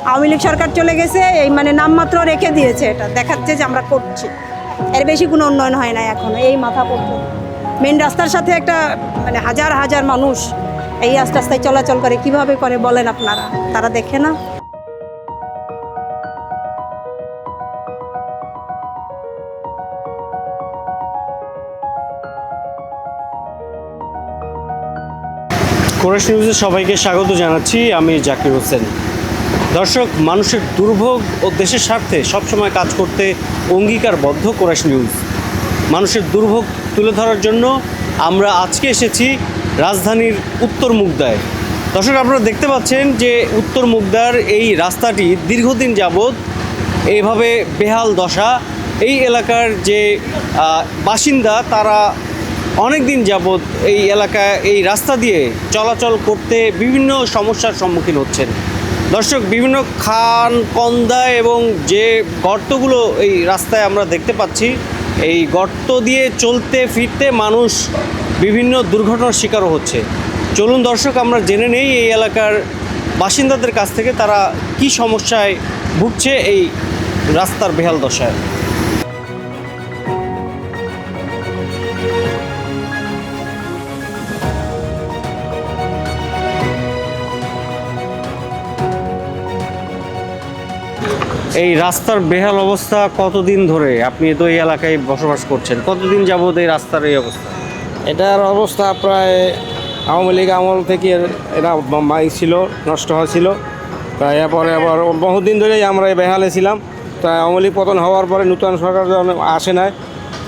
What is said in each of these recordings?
আওয়ামী লীগ সরকার চলে গেছে, এই মানে নামমাত্র রেখে দিয়েছে, এটা দেখাচ্ছে যে আমরা করছি, এর বেশি কোনো উন্নয়ন হয় না এখনো। এই মাথা পর্যন্ত মেন রাস্তার সাথে একটা মানে হাজার হাজার মানুষ এই রাস্তায় চলাচল করে, কিভাবে করে বলেন আপনারা, তারা দেখে না? কোরাস নিউজে সবাইকে স্বাগত জানাচ্ছি, আমি জাকির হোসেন। দর্শক, মানুষের দুর্ভোগ ও দেশের স্বার্থে সবসময় কাজ করতে অঙ্গীকারবদ্ধ কোরাস নিউজ। মানুষের দুর্ভোগ তুলে ধরার জন্য আমরা আজকে এসেছি রাজধানীর উত্তর মুগদায়। দর্শক, আপনারা দেখতে পাচ্ছেন যে উত্তর মুগদার এই রাস্তাটি দীর্ঘদিন যাবৎ এইভাবে বেহাল দশা। এই এলাকার যে বাসিন্দা তারা অনেক দিন যাবৎ এই এলাকায় এই রাস্তা দিয়ে চলাচল করতে বিভিন্ন সমস্যার সম্মুখীন হচ্ছেন। দর্শক, বিভিন্ন খান কন্দা এবং যে গর্তগুলো এই রাস্তায় আমরা দেখতে পাচ্ছি, এই গর্ত দিয়ে চলতে ফিরতে মানুষ বিভিন্ন দুর্ঘটনার শিকারও হচ্ছে। চলুন দর্শক, আমরা জেনে নেই এই এলাকার বাসিন্দাদের কাছ থেকে তারা কি সমস্যায় ভুগছে এই রাস্তার বেহাল দশায়। এই রাস্তার বেহাল অবস্থা কতদিন ধরে? আপনি তো এই এলাকায় বসবাস করছেন, কতদিন যাবত এই রাস্তার এই অবস্থা? এটার অবস্থা প্রায় আওয়ামী লীগ আমল থেকে এটা ছিল, নষ্ট হয়েছিল। তাই এরপরে আবার বহুদিন ধরেই আমরা বেহালে ছিলাম। তাই আওয়ামী লীগ পতন হওয়ার পরে নূতন সরকার আসে নাই,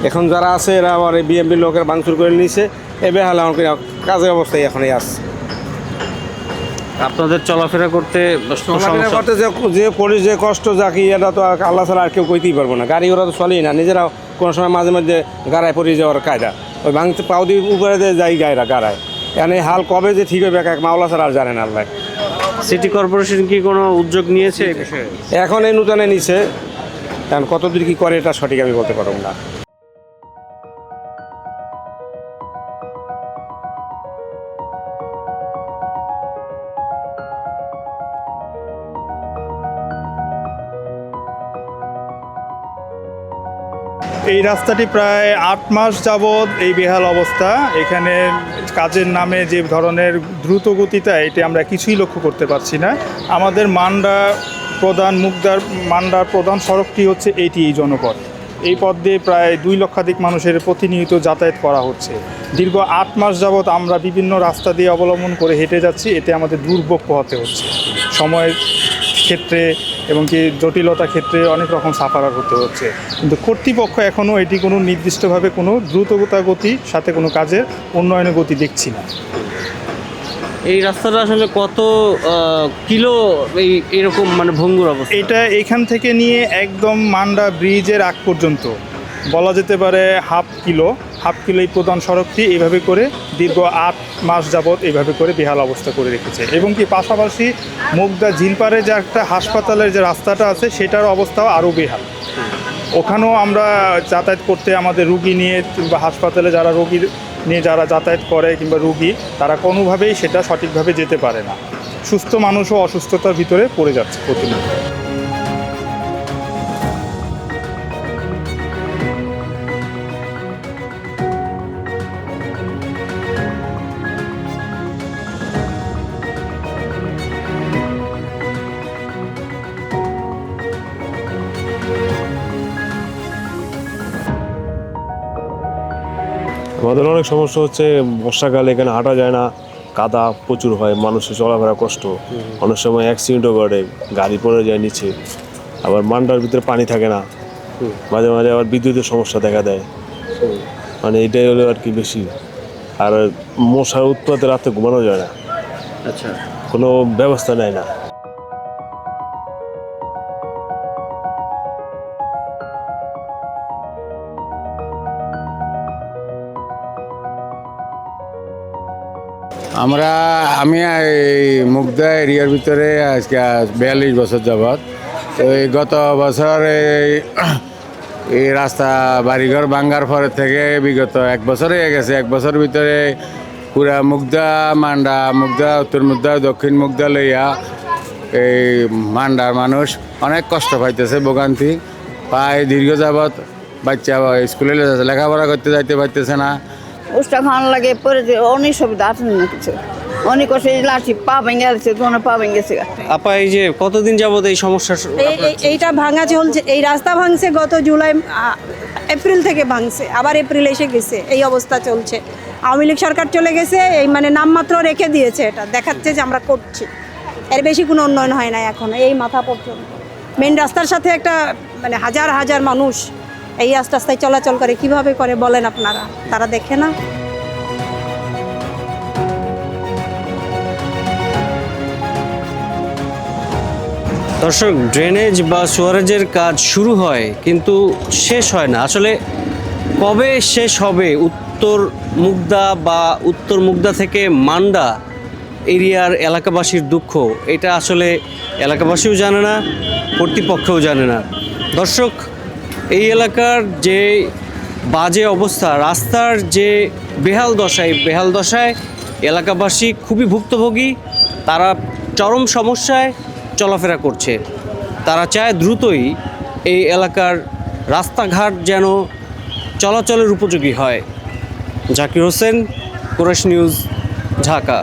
এখন যারা আছে এরা আবার এই বিএমপির লোকের ভাঙচুর করে নিয়েছে। এই বেহালে আমার কাজের অবস্থায় এখনই আসছে। আপনাদের চলাফেরা করতে যে পড়ি যে কষ্ট যাকি, এটা তো আল্লাহ ছাড়া আর কেউ কইতেই পারবো না। গাড়ি ওরা তো চলেই না, নিজেরা কোনো সময় মাঝে মাঝে গাড়ায় পড়ে যাওয়ার কায়দা, ওই ভাঙতে পাও দিয়ে উপরে দিয়ে যাই গাড়ায়। এখানে হাল কবে যে ঠিক হবে এক মাওলা ছাড়া আর জানেন আল্লাহ। সিটি কর্পোরেশন কি কোনো উদ্যোগ নিয়েছে এই বিষয়ে? এখন এই নূতনে নিছে, কারণ কতদূর কী করে এটা সঠিক আমি বলতে পারব না। এই রাস্তাটি প্রায় 8 মাস যাবৎ এই বেহাল অবস্থা। এখানে কাজের নামে যে ধরনের দ্রুত গতিটা, এটি আমরা কিছুই লক্ষ্য করতে পারছি না। আমাদের মান্ডার প্রধান সড়কটি হচ্ছে এই জনপথ। এই পথ দিয়ে প্রায় 2 লক্ষাধিক মানুষের প্রতিনিয়ত যাতায়াত করা হচ্ছে। দীর্ঘ 8 মাস যাবৎ আমরা বিভিন্ন রাস্তা দিয়ে অবলম্বন করে হেঁটে যাচ্ছি, এতে আমাদের দুর্ভোগ পোহাতে হচ্ছে। সময়ের ক্ষেত্রে এবং কি জটিলতা ক্ষেত্রে অনেক রকম সাফার হতে হচ্ছে, কিন্তু কর্তৃপক্ষ এখনও এটি কোনো নির্দিষ্টভাবে কোনো দ্রুতগতির সাথে কোনো কাজের উন্নয়নের গতি দেখছি না। এই রাস্তাটা আসলে কত কিলো এরকম মানে ভঙ্গুর অবস্থা? এটা এখান থেকে নিয়ে একদম মান্ডা ব্রিজের আগ পর্যন্ত বলা যেতে পারে হাফ কিলো এই প্রধান সড়কটি এইভাবে করে দীর্ঘ 8 মাস যাবৎ এইভাবে করে বেহাল অবস্থা করে রেখেছে। এবং কি পাশাপাশি মুগদা ঝিলপাড়ে যে একটা হাসপাতালের যে রাস্তাটা আছে, সেটার অবস্থাও আরও বেহাল। ওখানেও আমরা যাতায়াত করতে আমাদের রুগী নিয়ে কিংবা হাসপাতালে যারা রোগী নিয়ে যারা যাতায়াত করে কিংবা রুগী, তারা কোনোভাবেই সেটা সঠিকভাবে যেতে পারে না। সুস্থ মানুষও অসুস্থতার ভিতরে পড়ে যাচ্ছে প্রতিনিয়ত। আমাদের অনেক সমস্যা হচ্ছে, বর্ষাকালে এখানে হাঁটা যায় না, কাদা প্রচুর হয়, মানুষের চলাফেরা কষ্ট, অনেক সময় অ্যাক্সিডেন্টও ঘটে, গাড়ি পড়ে যায় নিচে, আবার মান্ডার ভিতরে পানি থাকে না, মাঝে মাঝে আবার বিদ্যুতের সমস্যা দেখা দেয়, মানে এটাই হলো আর কি বেশি। আর মশার উৎপাতে রাতে ঘুমানো যায় না, আচ্ছা, কোনো ব্যবস্থা নেয় না। আমি এই মুগদা এরিয়ার ভিতরে আজকে 42 বছর যাবৎ। তো এই গত বছর এই রাস্তা বাড়িঘর ভাঙ্গার পরে থেকে বিগত 1 বছর হয়ে গেছে। 1 বছর ভিতরে পুরা মুগদা, মান্ডা, মুগদা, উত্তর মুগদা, দক্ষিণ মুগদা লইয়া এই মান্ডার মানুষ অনেক কষ্ট পাইতেছে, ভোগান্তি প্রায় দীর্ঘ যাবৎ বাচ্চা স্কুলে লেখাপড়া করতে যাইতে পারতেছে না। উষ্টা খাওয়ানো লাগে পরে যে অনেক সুবিধা আছে না কিছু, অনেক কষ্ট লাঠি পা ভেঙে গেছে, তোমার পা ভেঙে গেছে। আপা এই যে কতদিন যাবত এই সমস্যা এইটা ভাঙা চলছে, এই রাস্তা ভাঙছে গত জুলাই এপ্রিল থেকে ভাঙছে, আবার এপ্রিল এসে গেছে, এই অবস্থা চলছে। আওয়ামী লীগ সরকার চলে গেছে, এই মানে নামমাত্র রেখে দিয়েছে, এটা দেখাচ্ছে যে আমরা করছি, এর বেশি কোনো উন্নয়ন হয় না এখনো। এই মাথা পর্যন্ত মেন রাস্তার সাথে একটা মানে হাজার হাজার মানুষ এই রাস্তায় চলাচল করে, কিভাবে করে বলেন আপনারা, তারা দেখে না? দর্শক, ড্রেনেজ বা সুয়ারেজের কাজ শুরু হয় কিন্তু শেষ হয় না। আসলে কবে শেষ হবে উত্তর মুগদা বা উত্তর মুগদা থেকে মান্ডা এরিয়ার এলাকাবাসীর দুঃখ, এটা আসলে এলাকাবাসীও জানে না, কর্তৃপক্ষও জানে না। দর্শক, এই এলাকার যে বাজে অবস্থা, রাস্তার যে বেহাল দশা, এই বেহাল দশায় এলাকাবাসী খুবই ভুক্তভোগী। তারা চরম সমস্যায় চলাফেরা করছে। তারা চায় দ্রুতই এই এলাকার রাস্তাঘাট যেন চলাচলের উপযোগী হয়। জাকির হোসেন, কুরাইশ নিউজ, ঢাকা।